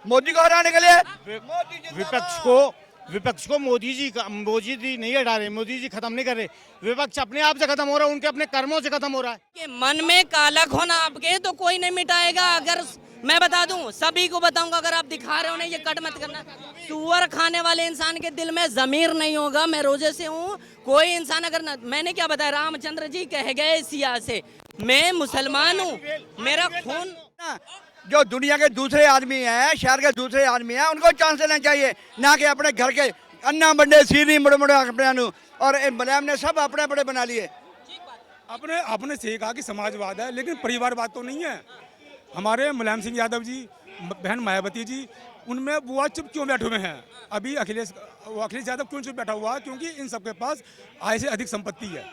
मोदी को हराने के लिए। विपक्ष को मोदी जी नहीं हटा रहे, मोदी जी खत्म नहीं कर रहे। विपक्ष अपने आप से खत्म हो रहा है, उनके अपने कर्मों से खत्म हो रहा है। कि मन में काला होना आपके तो कोई नहीं मिटाएगा। अगर मैं बता दूं, सभी को बताऊंगा, अगर आप दिखा रहे हो ना ये कट मत करना। सुअर खाने वाले इंसान के दिल में जमीर नहीं होगा। मैं रोजे से हूँ, कोई इंसान अगर न, मैंने क्या बताया, रामचंद्र जी कह गए सिया से, मैं मुसलमान हूँ, मेरा खून। जो दुनिया के दूसरे आदमी हैं, शहर के दूसरे आदमी हैं, उनको चांस देना चाहिए, ना कि अपने घर के अन्ना बंडे सीधी मुड़ मुड़ अपने। और मुलायम ने सब अपने अपने बना लिए। अपने अपने से कहा कि समाजवाद है, लेकिन परिवारवाद तो नहीं है। हमारे मुलायम सिंह यादव जी, बहन मायावती जी, उनमें वो आज चुप क्यों बैठे हुए हैं? अभी अखिलेश यादव क्यों चुप बैठा हुआ है? क्योंकि इन सबके पास आय से अधिक संपत्ति है।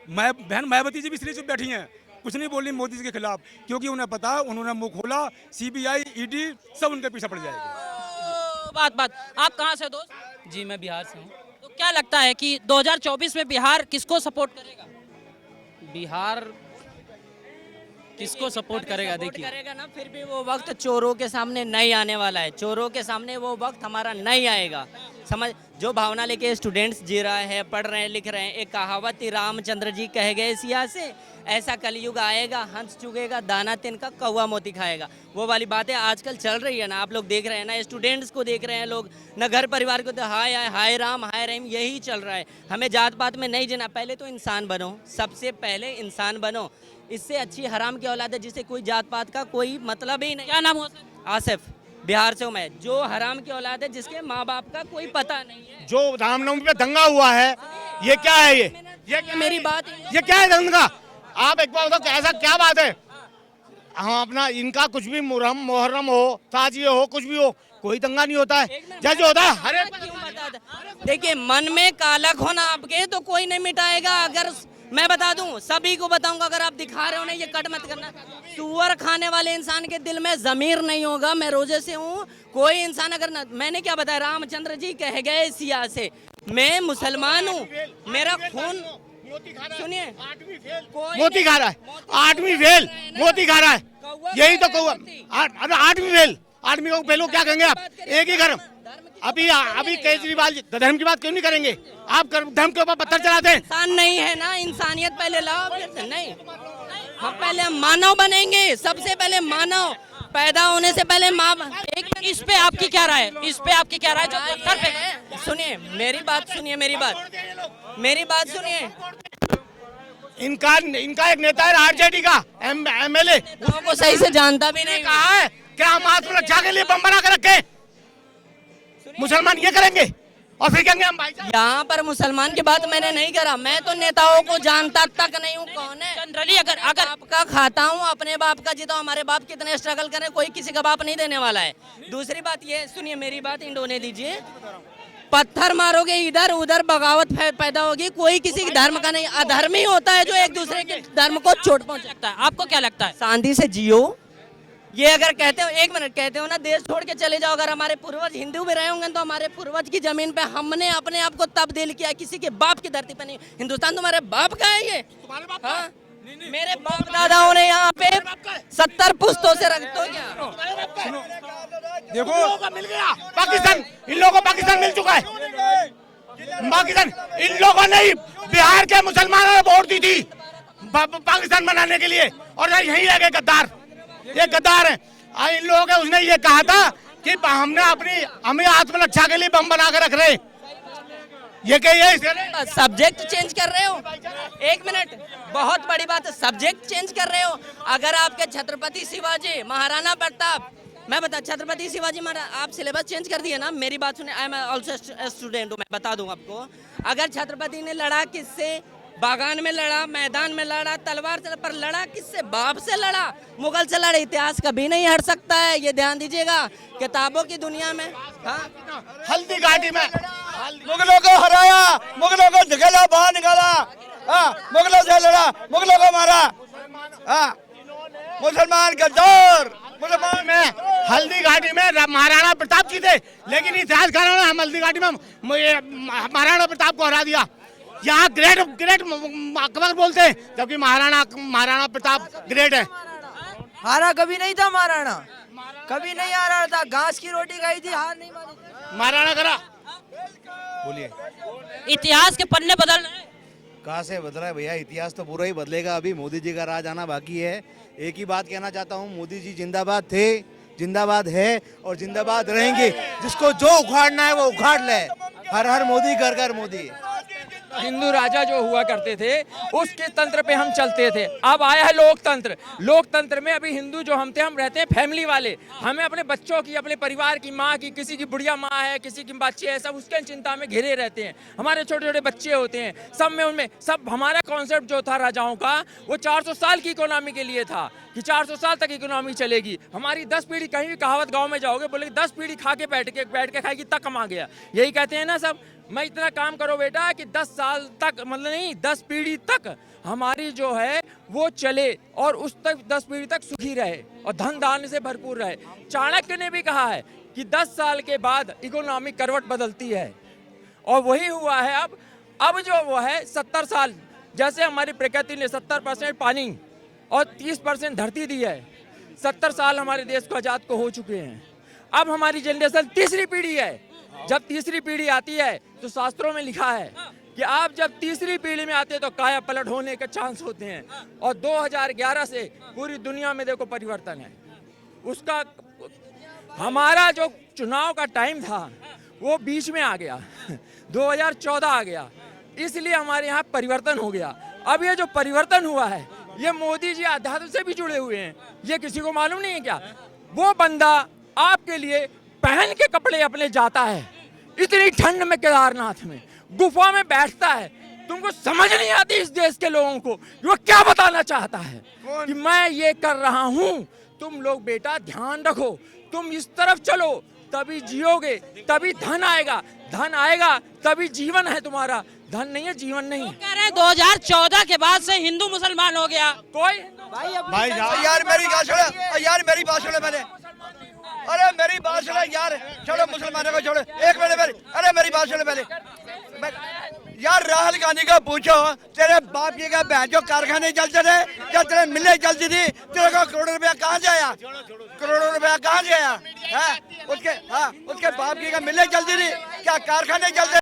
बहन मायावती जी भी इसलिए चुप बैठी हैं, कुछ नहीं बोली मोदी जी के खिलाफ, क्योंकि उन्हें पता, उन्होंने मुंह खोला, सीबीआई ईडी सब उनके पीछे पड़ जाएगी। बात आप कहाँ से दोस्त? जी मैं बिहार से हूँ। तो क्या लगता है कि 2024 में बिहार किसको सपोर्ट करेगा? बिहार किसको सपोर्ट करेगा? देखिए करेगा ना, फिर भी वो वक्त चोरों के सामने नहीं आने वाला है। चोरों के सामने वो वक्त हमारा नहीं आएगा। समझ, जो भावना लेके स्टूडेंट्स जी रहा है, पढ़ रहे हैं, लिख रहे हैं। एक कहावत थी, रामचंद्र जी कह गए सिया से, ऐसा कलयुग आएगा, हंस चुगेगा, दाना तिनका, कौवा मोती खाएगा। वो वाली बातें आजकल चल रही है ना, आप लोग देख रहे हैं ना, स्टूडेंट्स को देख रहे हैं लोग, न घर परिवार को, हाय हाय हाय राम हाय रहीम, यही चल रहा है। हमें जात पात में नहीं जीना, पहले तो इंसान बनो, सबसे पहले इंसान बनो। इससे अच्छी हराम की औलाद है जिसे कोई जात पात का कोई मतलब ही नहीं। क्या नाम हो? आसिफ, बिहार से हूँ मैं। जो हराम की औलाद है जिसके माँ बाप का कोई पता नहीं है। जो रामनवमी पे दंगा हुआ है, ये क्या है? ये क्या मेरी बात, ये क्या है दंगा? आप एक बार बताओ, ऐसा क्या बात है? हम अपना इनका कुछ भी मुहर्रम हो, ताजिए हो, कुछ भी हो, कोई दंगा नहीं होता है। जैसे होता है हर एक। देखिए, मन में काला होना आपके तो कोई नहीं मिटाएगा। अगर मैं बता दूं, सभी को बताऊंगा, अगर आप दिखा रहे हो ना ये कट मत करना। सुअर खाने वाले इंसान के दिल में जमीर नहीं होगा। मैं रोजे से हूँ, कोई इंसान अगर न, मैंने क्या बताया, रामचंद्र जी कह गए सिया से, मैं मुसलमान हूँ, मेरा खून। सुनिए, मोती खा रहा है, 8वीं फेल मोती खा रहा है, यही तो कौवा। 8वीं फेल, 8वीं को फेल क्या कहेंगे आप? एक ही घर। अभी केजरीवाल जी धर्म की बात क्यों नहीं करेंगे? आप धर्म के ऊपर पत्थर चलाते हैं। इंसान नहीं है ना, इंसानियत पहले लाओ, फिर नहीं। हम पहले मानव बनेंगे, सबसे पहले मानव पैदा होने से पहले माँ। इस पे आपकी क्या राय है? इस पे आपकी क्या राय? जो पत्थर पे, सुनिए मेरी बात, सुनिए मेरी बात सुनिए। इनका एक नेता है आरजेडी का एमएलए, को सही से जानता भी नहीं। कहा है क्या हम आत्मरक्षा के लिए बम बना कर रखे? मुसलमान ये करेंगे और फिर कहेंगे हम भाईचारा। यहाँ पर मुसलमान की बात मैंने नहीं करा, मैं तो नेताओं को जानता तक नहीं हूँ कौन है। जनरली अगर आपका खाता हूँ, अपने बाप का जीता हूँ। हमारे बाप कितने स्ट्रगल करे, कोई किसी का बाप नहीं देने वाला है। दूसरी बात ये, सुनिए मेरी बात, इंडोने दीजिए। पत्थर मारोगे इधर उधर, बगावत पैदा होगी। कोई किसी धर्म का नहीं, अधर्मी होता है जो एक दूसरे के धर्म को चोट पहुंच सकता है। आपको क्या लगता है? शांति से जियो। ये अगर कहते हो, एक मिनट, कहते हो ना देश छोड़ के चले जाओ, अगर हमारे पूर्वज हिंदू भी रहे होंगे तो हमारे पूर्वज की जमीन पे हमने अपने आप को तब्दील किया, किसी के बाप की धरती पे नहीं। हिंदुस्तान तुम्हारे बाप का है ये? तुम्हारे बाप हाँ? मेरे बाप दादाओं ने यहाँ पे 70 पुश्तों से रख दो क्या? देखो मिल गया पाकिस्तान, इन लोगों को पाकिस्तान मिल चुका है। पाकिस्तान इन लोगों ने बिहार के मुसलमानों ने वोट दी थी पाकिस्तान बनाने के लिए, और यही रह गए गद्दार। ये गद्दार है। इन लोगों के उसने ये कहा था कि हमें आत्मरक्षा के लिए बम बना कर रख रहे। ये कहिए सब्जेक्ट चेंज कर रहे हो। एक मिनट, बहुत बड़ी बात है, सब्जेक्ट चेंज कर रहे हो। अगर आपके छत्रपति शिवाजी महाराणा प्रताप, मैं बता, छत्रपति शिवाजी महाराज, आप सिलेबस चेंज कर दिए ना। मेरी बात सुने, आई एम ऑल्सो स्टूडेंट हूँ, मैं बता दूं आपको। अगर छत्रपति ने लड़ा किससे? बागान में लड़ा, मैदान में लड़ा, तलवार से, पर लड़ा किससे? बाप से लड़ा, मुगल से लड़ा। इतिहास कभी नहीं हट सकता है, ये ध्यान दीजिएगा। किताबों की दुनिया में हल्दी घाटी में मुगलों को हराया, मुगलों को धकेला, बाहर निकाला, मुगलों से लड़ा, मुगलों को मारा। मुसलमान गद्दार। मुसलमान में हल्दी घाटी में महाराणा प्रताप जी थे, लेकिन इतिहासकारों ने हम हल्दी घाटी में महाराणा प्रताप को हरा दिया। यहाँ ग्रेट अकबर बोलते हैं, जबकि महाराणा प्रताप ग्रेट है। हारा कभी नहीं था महाराणा, कभी नहीं हारा था। घास की रोटी खाई थी, हार नहीं मानी थी। महाराणा करा। बोलिए। इतिहास के पन्ने बदल रहे हैं। कहाँ से बदल रहा है भैया, इतिहास तो पूरा ही बदलेगा। अभी मोदी जी का राज आना बाकी है। एक ही बात कहना चाहता हूँ, मोदी जी जिंदाबाद थे, जिंदाबाद है और जिंदाबाद रहेंगे। जिसको जो उखाड़ना है वो उखाड़ ले। हर हर मोदी, घर घर मोदी। हिंदू राजा जो हुआ करते थे उसके तंत्र पे हम चलते थे। अब आया है लोकतंत्र। लोकतंत्र में अभी हिंदू जो हम थे, हम रहते हैं फैमिली वाले। हमें अपने बच्चों की, अपने परिवार की, माँ की, किसी की बुढ़िया माँ है, किसी की बच्चे है, सब उसके चिंता में घिरे रहते हैं। हमारे छोटे छोटे बच्चे होते हैं, सब में उनमें सब हमारा कॉन्सेप्ट जो था राजाओं का, वो 400 साल की इकोनॉमी के लिए था कि 400 साल तक इकोनॉमी चलेगी। हमारी 10 पीढ़ी, कहीं भी कहावत गाँव में जाओगे बोले 10 पीढ़ी खा के बैठ के खाएगी तक कमा गया। यही कहते हैं ना सब, मैं इतना काम करो बेटा कि 10 साल तक, मतलब नहीं 10 पीढ़ी तक हमारी जो है वो चले और उस तक 10 पीढ़ी तक सुखी रहे और धन धान्य से भरपूर रहे। चाणक्य ने भी कहा है कि 10 साल के बाद इकोनॉमी करवट बदलती है और वही हुआ है। अब जो वो है 70 साल, जैसे हमारी प्रकृति ने 70% पानी और 30% धरती दी है। 70 साल हमारे देश को आज़ाद को हो चुके हैं। अब हमारी जनरेशन तीसरी पीढ़ी है। जब तीसरी पीढ़ी आती है तो शास्त्रों में लिखा है कि आप जब तीसरी पीढ़ी में आते हैं तो काया पलट होने के चांस होते हैं। और 2011 से पूरी दुनिया में देखो परिवर्तन है। उसका हमारा जो चुनाव का टाइम था वो बीच में आ गया 2014 आ गया, इसलिए हमारे यहाँ परिवर्तन हो गया। अब ये जो परिवर्तन हुआ है ये मोदी जी आध्यात्म से भी जुड़े हुए हैं। ये किसी को मालूम नहीं है क्या? वो बंदा आपके लिए पहन के कपड़े अपने जाता है, इतनी ठंड में केदारनाथ में गुफा में बैठता है। तुमको समझ नहीं आती इस देश के लोगों को वो क्या बताना चाहता है कि मैं ये कर रहा हूँ। तुम लोग बेटा ध्यान रखो, तुम इस तरफ चलो तभी जियोगे, तभी धन आएगा। धन आएगा तभी जीवन है तुम्हारा, धन नहीं है जीवन नहीं। कह रहे हैं 2014 के बाद से हिंदू मुसलमान हो गया। कोई भाई यार मेरी बात सुनो, यार मेरी बात सुनो मैंने, अरे मेरी बात सुनो यार, छोड़ो मुसलमानों को छोड़ो, एक मिनट अरे मेरी बात सुनो पहले। यार राहुल गांधी को पूछो तेरे बाप की का बहन जो कारखाने चलते थे, जब तेरे मिलें चलती थी, तेरे को करोड़ों रुपया कहाँ से आया? करोड़ों रुपया कहाँ से आया? उसके बाप की का मिलें चलती थी, क्या कारखाने चलते